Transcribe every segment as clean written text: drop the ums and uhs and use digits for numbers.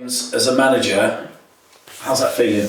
As a manager, how's that feeling?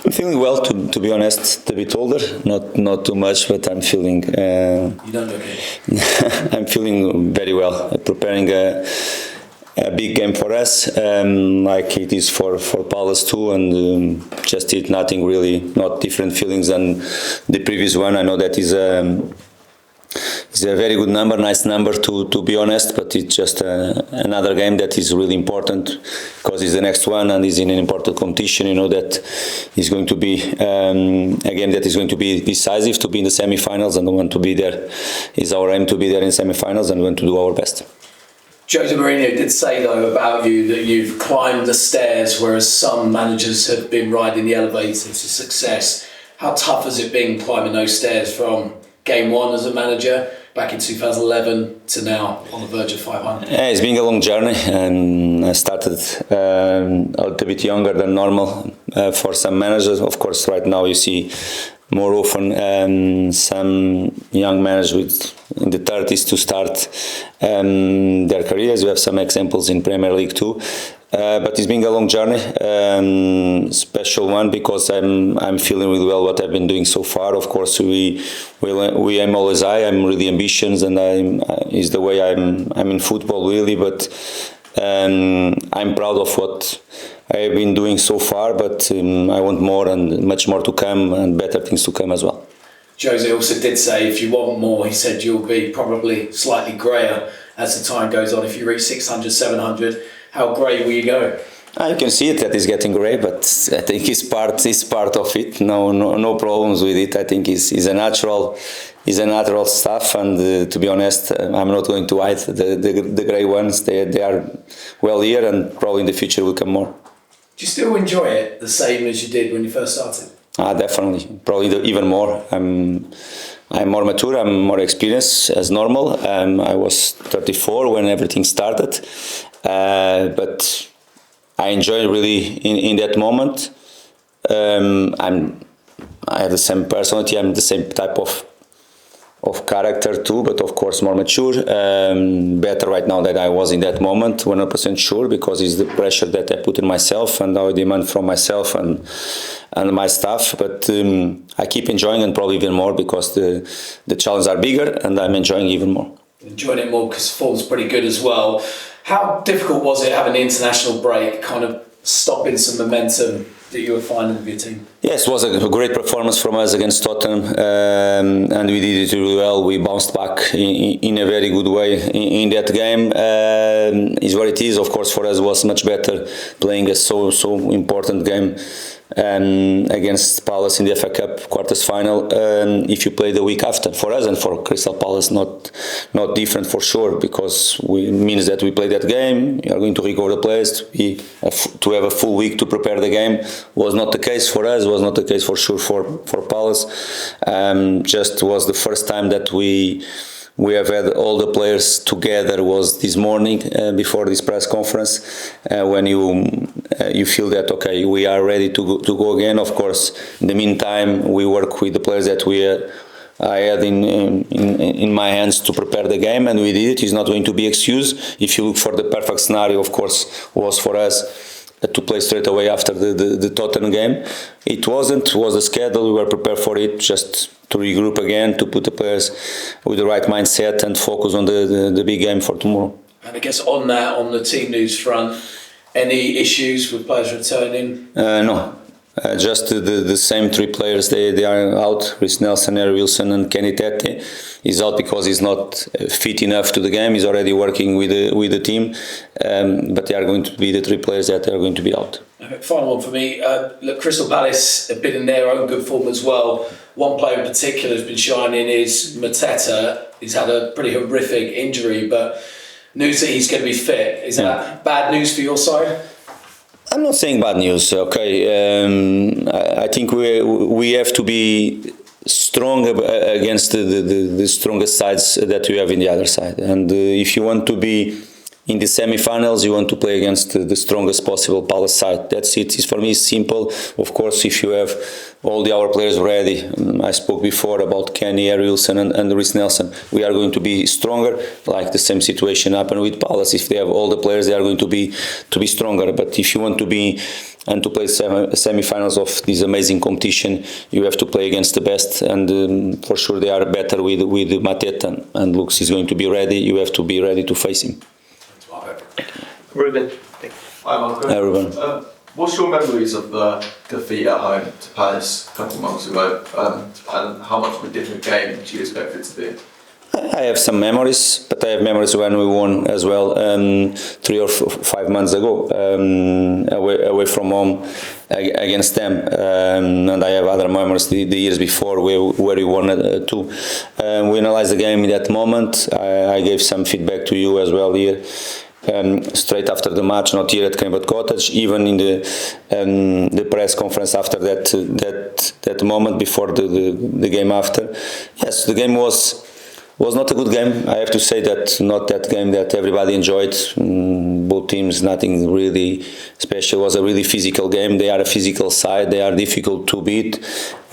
I'm feeling well, to be honest. A bit older, not too much, but I'm feeling. You don't look it. I'm feeling very well. Preparing a big game for us, like it is for Palace too, and just did nothing really, not different feelings than the previous one. I know that is it's a very good number, nice number to be honest, but it's just another game that is really important because it's the next one and is in an important competition. You know that is going to be a game that is going to be decisive to be in the semi-finals, and we want to be there. It's our aim to be there in semi-finals, and we want to do our best. Jose Mourinho did say though about you that you've climbed the stairs, whereas some managers have been riding the elevator to success. How tough has it been climbing those stairs from game one as a manager back in 2011 to now on the verge of 500? Yeah, it's been a long journey, and I started a little bit younger than normal for some managers. Of course, right now you see more often some young managers in the 30s to start their careers. We have some examples in Premier League too. But it's been a long journey, special one because I'm feeling really well what I've been doing so far. Of course, we aim always high. I'm really ambitious, and is the way I'm in football really. But I'm proud of what I've been doing so far. But I want more and much more to come, and better things to come as well. Jose also did say if you want more, he said you'll be probably slightly greyer as the time goes on. If you reach 600, 700. How grey will you go? You can see it that it's getting grey, but I think it's part of it. No problems with it. I think it's a natural stuff, and to be honest, I'm not going to hide the grey ones. They are well here, and probably in the future will come more. Do you still enjoy it the same as you did when you first started? Definitely, probably even more. I'm more mature, I'm more experienced as normal. I was 34 when everything started. But I enjoy really in that moment. I have the same personality. I'm the same type of character too, but of course more mature. Better right now than I was in that moment. 100% sure, because it's the pressure that I put in myself and I demand from myself and my staff. But I keep enjoying, and probably even more because the challenges are bigger, and I'm enjoying even more. Enjoying it more because form's pretty good as well. How difficult was it having the international break, kind of stopping some momentum that you were finding with your team? Yes, it was a great performance from us against Tottenham, and we did it really well. We bounced back in a very good way in that game. Is what it is. Of course, for us it was much better playing a so important game against Palace in the FA Cup quarters final. If you play the week after, for us and for Crystal Palace, not different for sure, because it means that we play that game. We are going to recover the players. To have a full week to prepare the game was not the case for us. Was not the case for sure for Palace. Just was the first time that we have had all the players together was this morning before this press conference, when you feel that okay, we are ready to go again. Of course, in the meantime we work with the players that I had in my hands to prepare the game, and we did it. It's not going to be excuse. If you look for the perfect scenario, of course, was for us to play straight away after the Tottenham game. It wasn't. It was the schedule. We were prepared for it, just to regroup again, to put the players with the right mindset and focus on the big game for tomorrow. And I guess on the team news front, any issues with players returning? No. Just the same three players, they are out. Chris Nelson, Harry Wilson and Kenny Tete is out because he's not fit enough to the game. He's already working with the team, but they are going to be the three players that are going to be out. Okay, final one for me. Look, Crystal Palace have been in their own good form as well. One player in particular has been shining is Mateta. He's had a pretty horrific injury, but news that he's going to be fit. Is that bad news for your side? I'm not saying bad news. Okay, I think we have to be strong against the strongest sides that we have in the other side, and if you want to be in the semi-finals you want to play against the strongest possible Palace side. That's it. For me, it's simple. Of course, if you have all our players ready, I spoke before about Kenny, Harry Wilson and Reece Nelson, we are going to be stronger. Like the same situation happened with Palace. If they have all the players, they are going to be stronger. But if you want to be and to play semi-finals of this amazing competition, you have to play against the best, and for sure they are better with Mateta, and Lux is going to be ready. You have to be ready to face him. Ruben. Hi Marco. Hi, Ruben. What's your memories of the defeat at home to Palace a couple of months ago, and how much of a different game do you expect it to be? I have some memories, but I have memories when we won as well 3 or 5 months ago away from home against them, and I have other memories the years before where we won too. We analyzed the game in that moment. I gave some feedback to you as well here. Straight after the match, not here at Cambridge Cottage, even in the press conference after that moment before the game after. Yes, the game was not a good game. I have to say that not that game that everybody enjoyed. Both teams, nothing really special. It was a really physical game. They are a physical side. They are difficult to beat.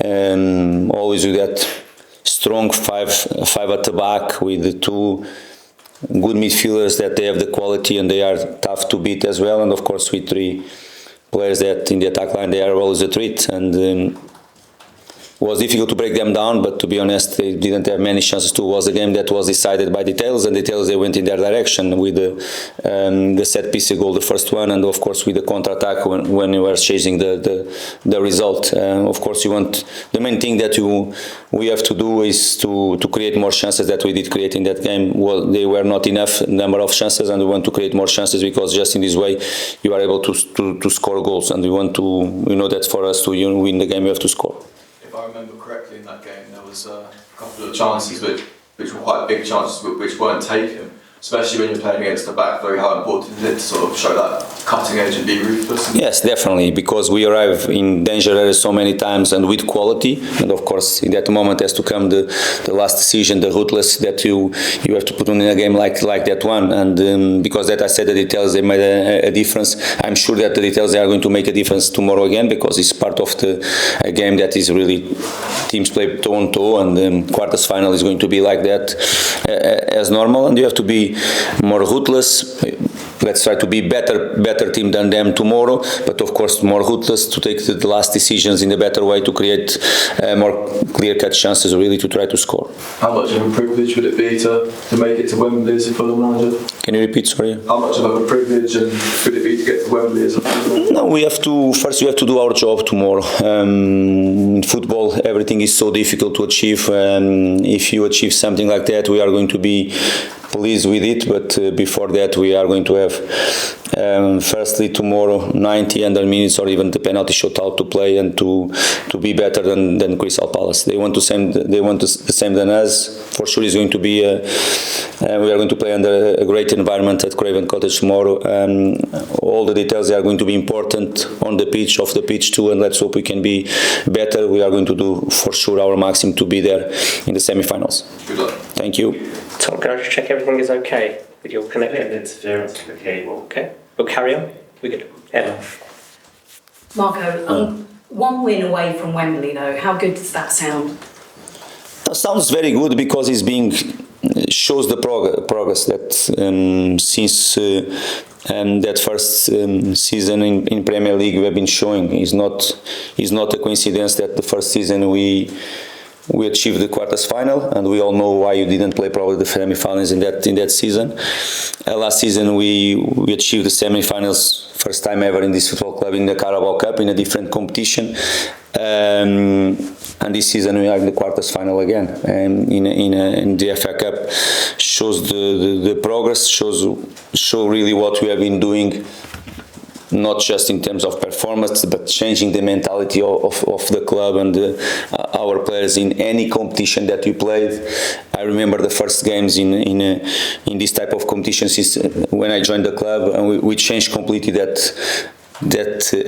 Always with that strong five at the back with the two good midfielders that they have the quality and they are tough to beat as well. And of course with 3 players that in the attack line, they are always a threat. And it was difficult to break them down, but to be honest, they didn't have many chances to. It was a game that was decided by details, and details they went in their direction with the set piece goal, the first one, and of course with the counter-attack when you were chasing the result. Of course, you want the main thing that we have to do is to create more chances that we did create in that game. Well, they were not enough number of chances, and we want to create more chances because just in this way you are able to score goals, and we know that for us to win the game you have to score. If I remember correctly, in that game there was a couple of chances which were quite big chances which weren't taken, especially when you're playing against the back. Very how important is it to sort of show that cutting edge and be ruthless? Yes, definitely, because we arrive in danger areas so many times and with quality, and of course in that moment has to come the last decision, the ruthless that you have to put on in a game like that one. And because that I said the details they made a difference. I'm sure that the details they are going to make a difference tomorrow again, because it's part of a game that is really teams play toe on toe, and quarters final is going to be like that as normal, and you have to be more ruthless. Let's try to be better team than them tomorrow, but of course more ruthless to take the last decisions in a better way to create more clear-cut chances really to try to score. How much of a privilege would it be to make it to Wembley as a Fulham manager? Can you repeat, sorry? How much of a privilege and would it be to get to Wembley as a Fulham manager? No, we have to do our job tomorrow. In football, everything is so difficult to achieve. If you achieve something like that, we are going to be pleased with it, but before that we are going to have firstly tomorrow 90 under minutes or even the penalty shootout to play and to be better than Crystal Palace. They want the same than us. For sure it's going to be we are going to play under a great environment at Craven Cottage tomorrow. All the details are going to be important on the pitch, off the pitch too, and let's hope we can be better. We are going to do for sure our maximum to be there in the semi-finals. Good luck. Thank you. Tom, can I just check everything is okay with your connection? Interference with the cable. Okay, we'll carry on. We're good. Emma. Marco, one win away from Wembley though, how good does that sound? That sounds very good because shows the progress that since that first season in Premier League we have been showing. Is not a coincidence that the first season we achieved the quarters final, and we all know why you didn't play probably the semi-finals in that season. Last season we achieved the semi-finals first time ever in this football club in the Carabao Cup in a different competition. And this season we are in the quarters final again in the FA Cup. Shows the progress, show really what we have been doing, not just in terms of performance, but changing the mentality of the club and our players in any competition that we played. I remember the first games in this type of competition since when I joined the club, and we changed completely that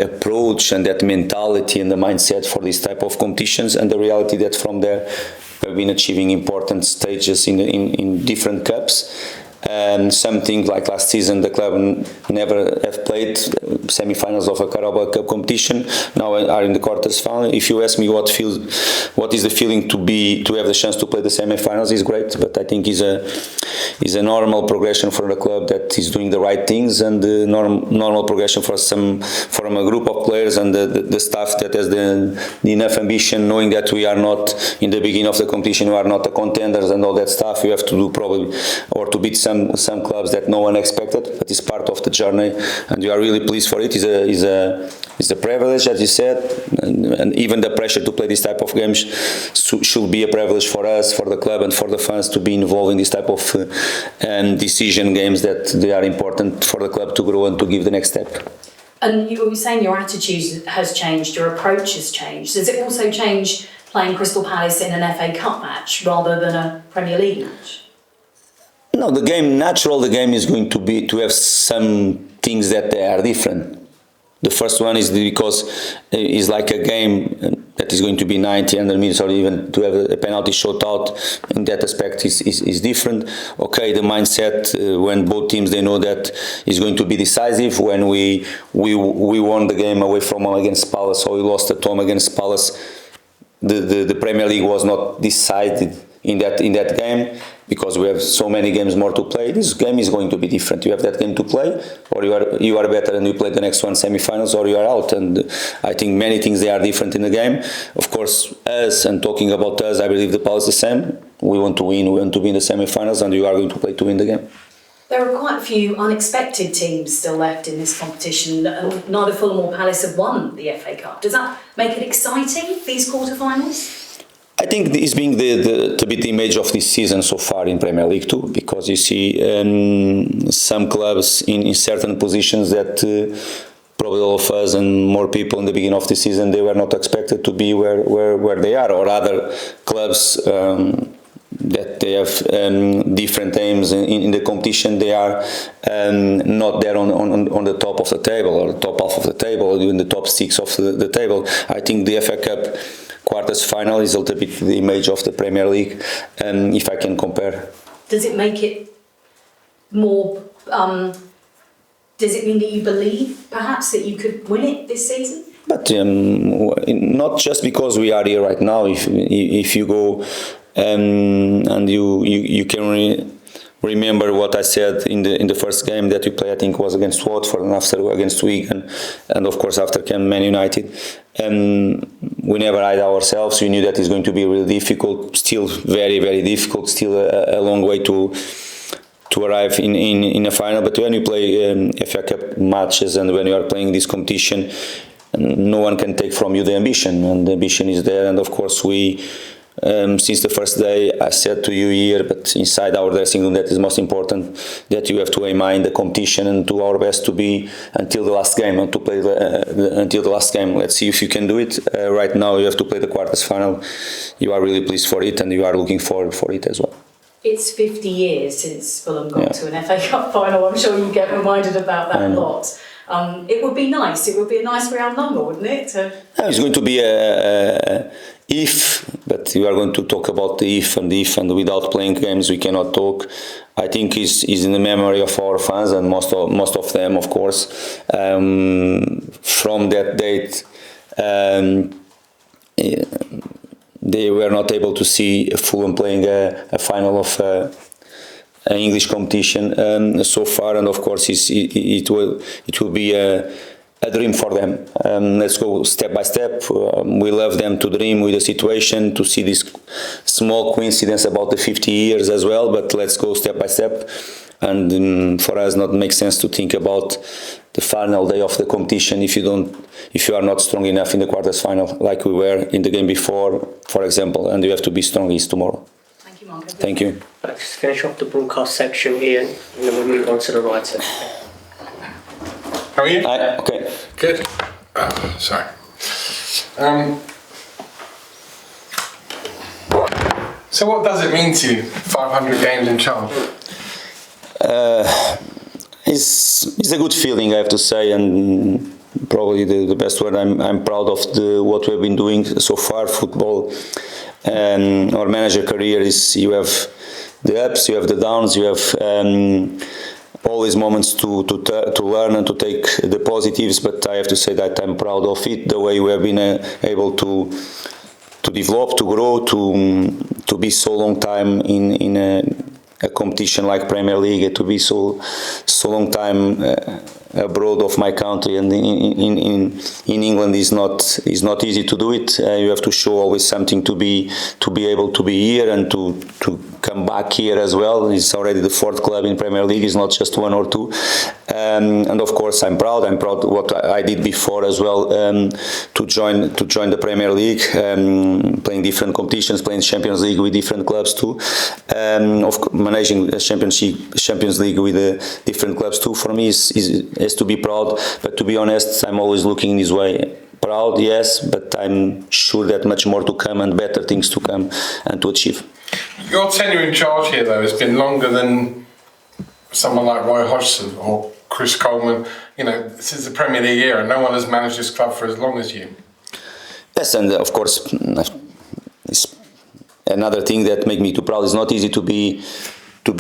approach and that mentality and the mindset for this type of competitions, and the reality that from there we've been achieving important stages in different cups. Something like last season, the club never have played semi-finals of a Carabao Cup competition. Now are in the quarters final. If you ask me what is the feeling to have the chance to play the semi-finals, is great. But I think is a normal progression for the club that is doing the right things, and the normal progression from a group of players and the staff that has the enough ambition, knowing that we are not in the beginning of the competition, we are not the contenders and all that stuff. You have to do probably or to beat some clubs that no one expected, but it's part of the journey, and we are really pleased for it. It's a privilege, as you said, and even the pressure to play this type of games should be a privilege for us, for the club, and for the fans to be involved in this type of decision games that they are important for the club to grow and to give the next step. And you were saying your attitude has changed, your approach has changed. Does it also change playing Crystal Palace in an FA Cup match rather than a Premier League match? No, the game is going to have some things that they are different. The first one is because it's like a game that is going to be 90, 100 minutes, or even to have a penalty shootout. In that aspect is different. Okay, the mindset when both teams, they know that is going to be decisive. When we won the game away from home against Palace, or we lost at home against Palace, the Premier League was not decided in that game, because we have so many games more to play. This game is going to be different. You have that game to play, or you are better and you play the next one semi-finals, or you are out. And I think many things, they are different in the game. Of course, us, and talking about us, I believe the Palace is the same. We want to win. We want to be in the semi-finals, and you are going to play to win the game. There are quite a few unexpected teams still left in this competition, and neither Fulham or Palace have won the FA Cup. Does that make it exciting, these quarterfinals? I think it's being to be the image of this season so far in Premier League too, because you see some clubs in certain positions that probably all of us and more people in the beginning of the season, they were not expected to be where they are, or other clubs that they have different aims in the competition, they are not there on the top of the table, or the top half of the table, or even the top 6 of the table. I think the FA Cup quarters final is a little bit the image of the Premier League, if I can compare. Does it make it more, does it mean that you believe perhaps that you could win it this season? But not just because we are here right now. If you go and you can remember what I said in the first game that we played, I think was against Watford, and after against Wigan, and of course after came Man United. We never hide ourselves. We knew that it's going to be really difficult, still very, very difficult, still a long way to arrive in a final. But when you play FA Cup matches, and when you are playing this competition, no one can take from you the ambition, and the ambition is there. And of course we, since the first day, I said to you here, but inside our dressing room, that is most important, that you have to aim high in the competition and do our best to be until the last game, and to play until the last game. Let's see if you can do it. Right now you have to play the quarters final. You are really pleased for it, and you are looking forward for it as well. It's 50 years since Fulham got to an FA Cup final. I'm sure you get reminded about that a lot. It would be nice. It would be a nice round number, wouldn't it? It's going to be a if, but we are going to talk about the if, and without playing games we cannot talk. I think is in the memory of our fans, and most of them, of course. From that date, they were not able to see Fulham playing a final of an English competition so far, and of course it will be a dream for them. Let's go step by step. We love them to dream with the situation, to see this small coincidence about the 50 years as well, but let's go step by step. And for us, not make sense to think about the final day of the competition if you are not strong enough in the quarters final, like we were in the game before, for example, and you have to be strong tomorrow. Thank you, Marco. Thank you. Let's finish off the broadcast section here, and then we'll move on to the writer. How are you? Hi, okay. Good. Sorry. So what does it mean to you, 500 games in charge? It's a good feeling, I have to say, and probably the best word. I'm proud of what we've been doing so far. Football, our manager career is, you have the ups, you have the downs, you have always moments to learn and to take the positives. But I have to say that I'm proud of it, the way we have been able to develop, to grow, to be so long time in a competition like Premier League, to be so long time abroad of my country, and in England is not easy to do it. You have to show always something to be able to be here and to come back here as well. It's already the 4th club in Premier League. It's not just 1 or 2. And of course, I'm proud what I did before as well, to join the Premier League, playing different competitions, playing Champions League with different clubs too, managing a Champions League with different clubs too. For me, is to be proud. But to be honest, I'm always looking this way. Proud, yes, but I'm sure that much more to come and better things to come and to achieve. Your tenure in charge here, though, has been longer than someone like Roy Hodgson or Chris Coleman. You know, this is the Premier League era, and no one has managed this club for as long as you. Yes, and of course, it's another thing that makes me too proud. It's not easy to be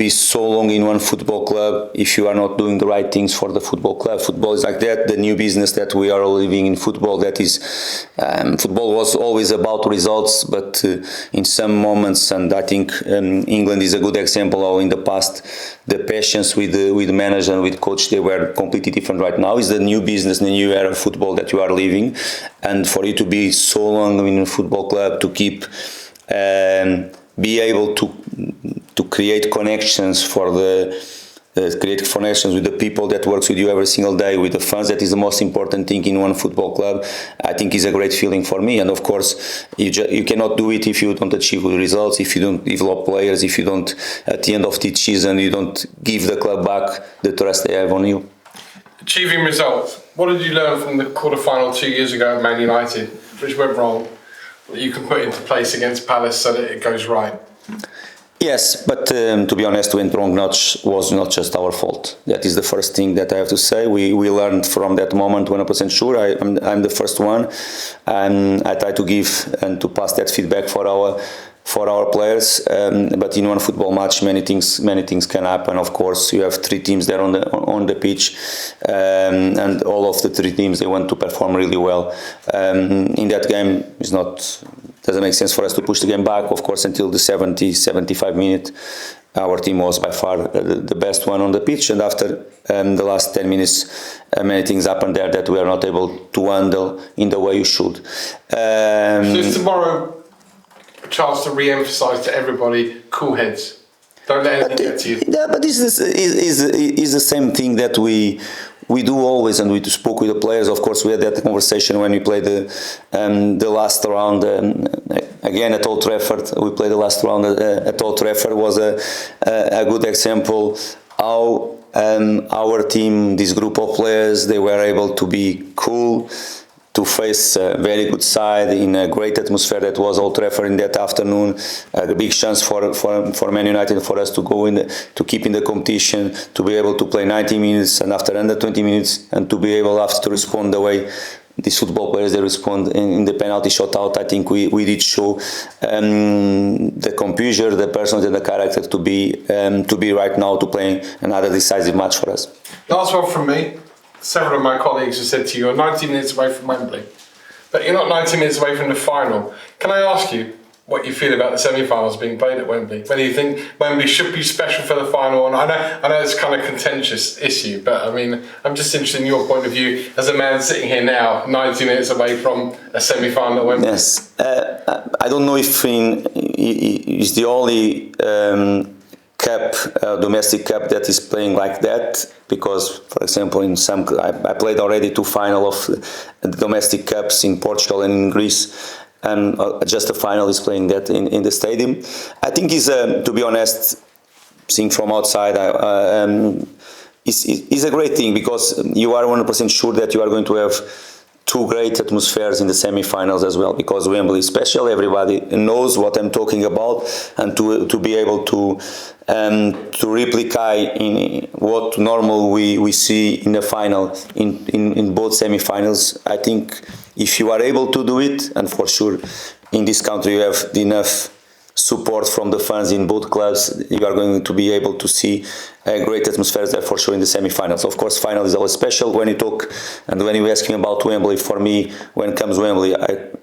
so long in one football club if you are not doing the right things for the football club. Football is like that, the new business that we are all living in football. That is, football was always about results, but in some moments, and I think England is a good example how in the past the patience with the manager and with coach, they were completely different. Right now is the new business, the new era of football that you are living, and for you to be so long in a football club, to keep be able to create connections create connections with the people that works with you every single day, with the fans. That is the most important thing in one football club. I think is a great feeling for me. And of course, you cannot do it if you don't achieve good results, if you don't develop players, if you don't, at the end of each season, you don't give the club back the trust they have on you. Achieving results. What did you learn from the quarter-final 2 years ago at Man United, which went wrong, that you can put into place against Palace so that it goes right? Yes, but to be honest, went wrong was not just our fault. That is the first thing that I have to say. We learned from that moment, 100% sure. I'm the first one, and I try to give and to pass that feedback for our players. But in one football match, many things can happen. Of course, you have 3 teams there on the pitch, and all of the 3 teams, they want to perform really well. In that game, doesn't make sense for us to push the game back. Of course, until the 75 minute, our team was by far the best one on the pitch. And after the last 10 minutes, many things happened there that we are not able to handle in the way you should. So is tomorrow a chance to re-emphasise to everybody, cool heads. Don't let anything get to you. Yeah, but this is the same thing that we do always, and we spoke with the players. Of course, we had that conversation when we played the last round again at Old Trafford. We played the last round at Old Trafford. Was a good example how our team, this group of players, they were able to be cool, to face a very good side in a great atmosphere that was Old Trafford in that afternoon. A big chance for Man United, for us to go to keep in the competition, to be able to play 90 minutes and after under 20 minutes, and to be able after to respond the way these football players they respond in the penalty shootout. I think we did show the composure, the personality, and the character to be right now to playing another decisive match for us. Last one from me. Several of my colleagues have said to you, you're 90 minutes away from Wembley, but you're not 90 minutes away from the final. Can I ask you what you feel about the semi-finals being played at Wembley? Whether you think Wembley should be special for the final? And I know it's kind of contentious issue, but I mean, I'm just interested in your point of view as a man sitting here now, 90 minutes away from a semi-final at Wembley. Yes, I don't know if it's the only domestic cup that is playing like that, because, for example, I played already 2 finals of the domestic cups in Portugal and in Greece, and just the final is playing that in the stadium. I think to be honest, seeing from outside, is a great thing, because you are 100% sure that you are going to have 2 great atmospheres in the semi-finals as well, because Wembley is special. Everybody knows what I'm talking about, and to be able to replicate in what normal we see in the final in both semi-finals. I think if you are able to do it, and for sure in this country you have enough support from the fans in both clubs, you are going to be able to see a great atmosphere there for sure in the semi-finals. Of course, final is always special. When you talk and when you ask me about Wembley, for me, when comes Wembley,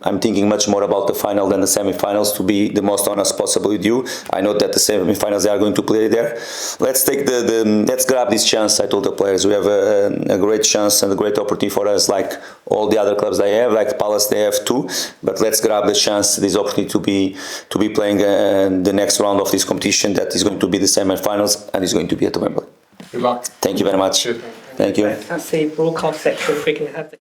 I'm thinking much more about the final than the semi-finals, to be the most honest possible with you. I know that the semi-finals they are going to play there. Let's take let's grab this chance. I told the players we have a great chance and a great opportunity for us, like all the other clubs they have, like Palace they have too. But let's grab the chance, this opportunity to be playing the next round of this competition, that is going to be the semi-finals and is going to be at Wembley. Good luck. Thank you very much. Cheers. Thank you. That's the broadcast section. We can have the